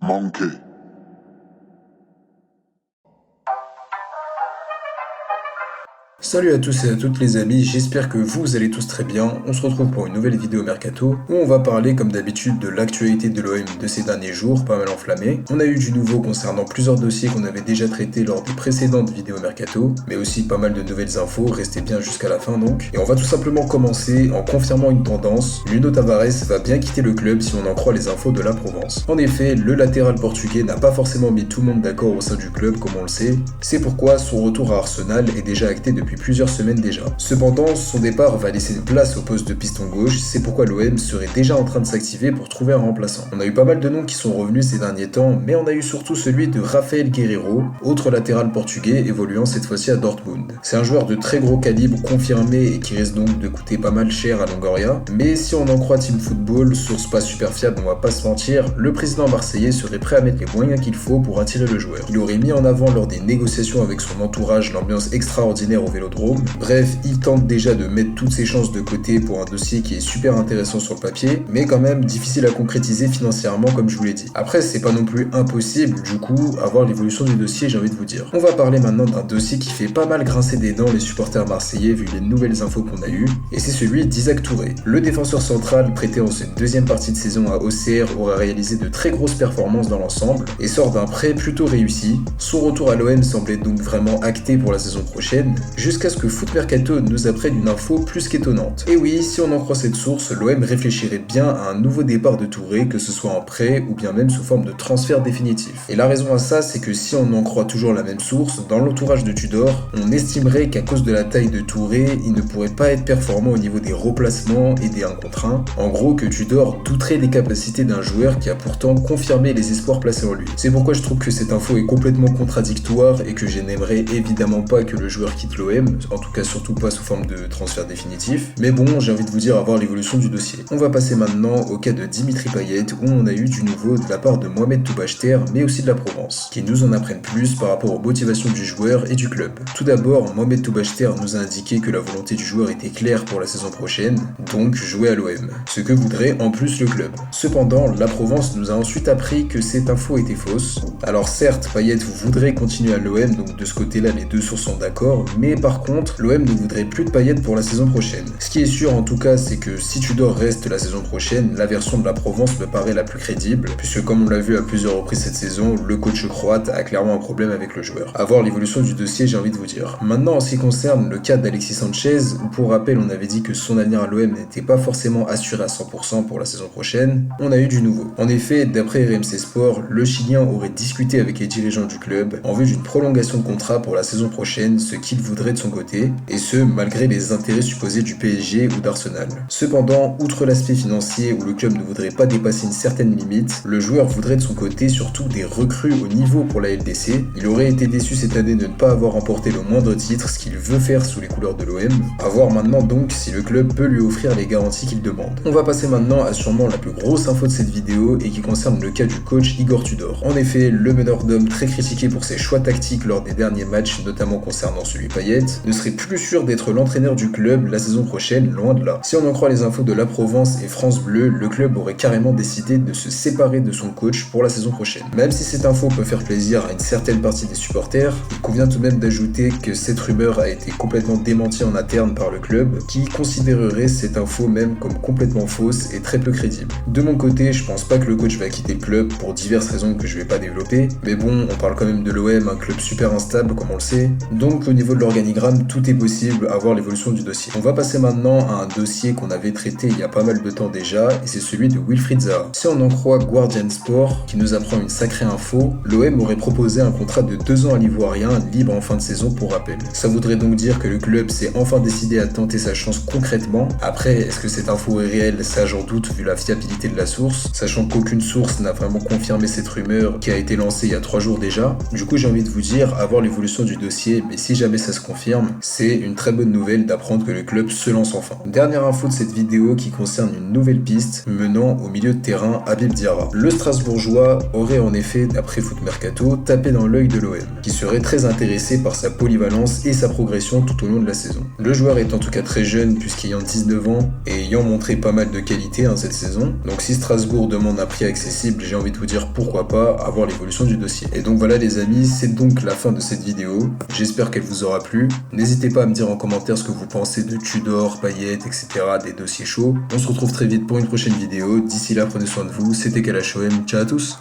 Monkey. Salut à tous et à toutes les amis, j'espère que vous allez tous très bien. On se retrouve pour une nouvelle vidéo Mercato où on va parler comme d'habitude de l'actualité de l'OM de ces derniers jours, pas mal enflammée. On a eu du nouveau concernant plusieurs dossiers qu'on avait déjà traités lors des précédentes vidéos Mercato, mais aussi pas mal de nouvelles infos, restez bien jusqu'à la fin donc. Et on va tout simplement commencer en confirmant une tendance. Nuno Tavares va bien quitter le club si on en croit les infos de la Provence. En effet, le latéral portugais n'a pas forcément mis tout le monde d'accord au sein du club comme on le sait. C'est pourquoi son retour à Arsenal est déjà acté depuis plusieurs semaines déjà. Cependant, son départ va laisser une place au poste de piston gauche, c'est pourquoi l'OM serait déjà en train de s'activer pour trouver un remplaçant. On a eu pas mal de noms qui sont revenus ces derniers temps, mais on a eu surtout celui de Rafael Guerreiro, autre latéral portugais évoluant cette fois-ci à Dortmund. C'est un joueur de très gros calibre confirmé et qui risque donc de coûter pas mal cher à Longoria, mais si on en croit Team Football, source pas super fiable, on va pas se mentir, le président marseillais serait prêt à mettre les moyens qu'il faut pour attirer le joueur. Il aurait mis en avant lors des négociations avec son entourage l'ambiance extraordinaire au Vélodrome. Bref, il tente déjà de mettre toutes ses chances de côté pour un dossier qui est super intéressant sur le papier, mais quand même difficile à concrétiser financièrement comme je vous l'ai dit. Après, c'est pas non plus impossible, du coup, à voir l'évolution du dossier, j'ai envie de vous dire. On va parler maintenant d'un dossier qui fait pas mal grincer des dents les supporters marseillais vu les nouvelles infos qu'on a eues, et c'est celui d'Isaac Touré. Le défenseur central, prêté en cette deuxième partie de saison à Auxerre, aurait réalisé de très grosses performances dans l'ensemble, et sort d'un prêt plutôt réussi. Son retour à l'OM semblait donc vraiment acté pour la saison prochaine, jusqu'à ce que Foot Mercato nous apprenne une info plus qu'étonnante. Et oui, si on en croit cette source, l'OM réfléchirait bien à un nouveau départ de Touré, que ce soit en prêt ou bien même sous forme de transfert définitif. Et la raison à ça, c'est que si on en croit toujours la même source, dans l'entourage de Tudor, on estimerait qu'à cause de la taille de Touré, il ne pourrait pas être performant au niveau des replacements et des 1 contre 1. En gros, que Tudor douterait des capacités d'un joueur qui a pourtant confirmé les espoirs placés en lui. C'est pourquoi je trouve que cette info est complètement contradictoire et que je n'aimerais évidemment pas que le joueur quitte l'OM, en tout cas surtout pas sous forme de transfert définitif. Mais bon, j'ai envie de vous dire à voir l'évolution du dossier. On va passer maintenant au cas de Dimitri Payet où on a eu du nouveau de la part de Mohamed Toubacheter mais aussi de la Provence, qui nous en apprennent plus par rapport aux motivations du joueur et du club. Tout d'abord, Mohamed Toubacheter nous a indiqué que la volonté du joueur était claire pour la saison prochaine, donc jouer à l'OM, ce que voudrait en plus le club. Cependant, la Provence nous a ensuite appris que cette info était fausse. Alors certes, Payet voudrait continuer à l'OM, donc de ce côté-là les deux sources sont d'accord, mais par contre, l'OM ne voudrait plus de Payet pour la saison prochaine. Ce qui est sûr en tout cas, c'est que si Tudor reste la saison prochaine, la version de la Provence me paraît la plus crédible, puisque comme on l'a vu à plusieurs reprises cette saison, le coach croate a clairement un problème avec le joueur. À voir l'évolution du dossier, j'ai envie de vous dire. Maintenant, en ce qui concerne le cas d'Alexis Sanchez, où pour rappel, on avait dit que son avenir à l'OM n'était pas forcément assuré à 100% pour la saison prochaine, on a eu du nouveau. En effet, d'après RMC Sport, le Chilien aurait discuté avec les dirigeants du club en vue d'une prolongation de contrat pour la saison prochaine, ce qu'il voudrait de son côté, et ce, malgré les intérêts supposés du PSG ou d'Arsenal. Cependant, outre l'aspect financier où le club ne voudrait pas dépasser une certaine limite, le joueur voudrait de son côté surtout des recrues au niveau pour la LDC. Il aurait été déçu cette année de ne pas avoir remporté le moindre titre, ce qu'il veut faire sous les couleurs de l'OM. À voir maintenant donc si le club peut lui offrir les garanties qu'il demande. On va passer maintenant à sûrement la plus grosse info de cette vidéo et qui concerne le cas du coach Igor Tudor. En effet, le meneur d'hommes très critiqué pour ses choix tactiques lors des derniers matchs, notamment concernant celui Payet, ne serait plus sûr d'être l'entraîneur du club la saison prochaine, loin de là. Si on en croit les infos de la Provence et France Bleu, le club aurait carrément décidé de se séparer de son coach pour la saison prochaine. Même si cette info peut faire plaisir à une certaine partie des supporters, il convient tout de même d'ajouter que cette rumeur a été complètement démentie en interne par le club, qui considérerait cette info même comme complètement fausse et très peu crédible. De mon côté, je pense pas que le coach va quitter le club pour diverses raisons que je vais pas développer, mais bon, on parle quand même de l'OM, un club super instable comme on le sait, donc au niveau de l'organigramme, tout est possible à voir l'évolution du dossier. On va passer maintenant à un dossier qu'on avait traité il y a pas mal de temps déjà, et c'est celui de Wilfried Zaha. Si on en croit Guardian Sport, qui nous apprend une sacrée info, l'OM aurait proposé un contrat de 2 ans à l'Ivoirien, libre en fin de saison pour rappel. Ça voudrait donc dire que le club s'est enfin décidé à tenter sa chance concrètement. Après, est-ce que cette info est réelle? Ça j'en doute vu la fiabilité de la source, sachant qu'aucune source n'a vraiment confirmé cette rumeur qui a été lancée il y a 3 jours déjà. Du coup j'ai envie de vous dire, à voir l'évolution du dossier, mais si jamais ça se confirme, confirme, c'est une très bonne nouvelle d'apprendre que le club se lance enfin. Dernière info de cette vidéo qui concerne une nouvelle piste menant au milieu de terrain Habib Diarra. Le Strasbourgeois aurait en effet, d'après Foot Mercato, tapé dans l'œil de l'OM, qui serait très intéressé par sa polyvalence et sa progression tout au long de la saison. Le joueur est en tout cas très jeune puisqu'ayant 19 ans et ayant montré pas mal de qualité cette saison, donc si Strasbourg demande un prix accessible, j'ai envie de vous dire pourquoi pas, à voir l'évolution du dossier. Et donc voilà les amis, c'est donc la fin de cette vidéo, j'espère qu'elle vous aura plu. N'hésitez pas à me dire en commentaire ce que vous pensez de Tudor, Payet, etc., des dossiers chauds. On se retrouve très vite pour une prochaine vidéo, d'ici là prenez soin de vous, c'était KLHOM, ciao à tous.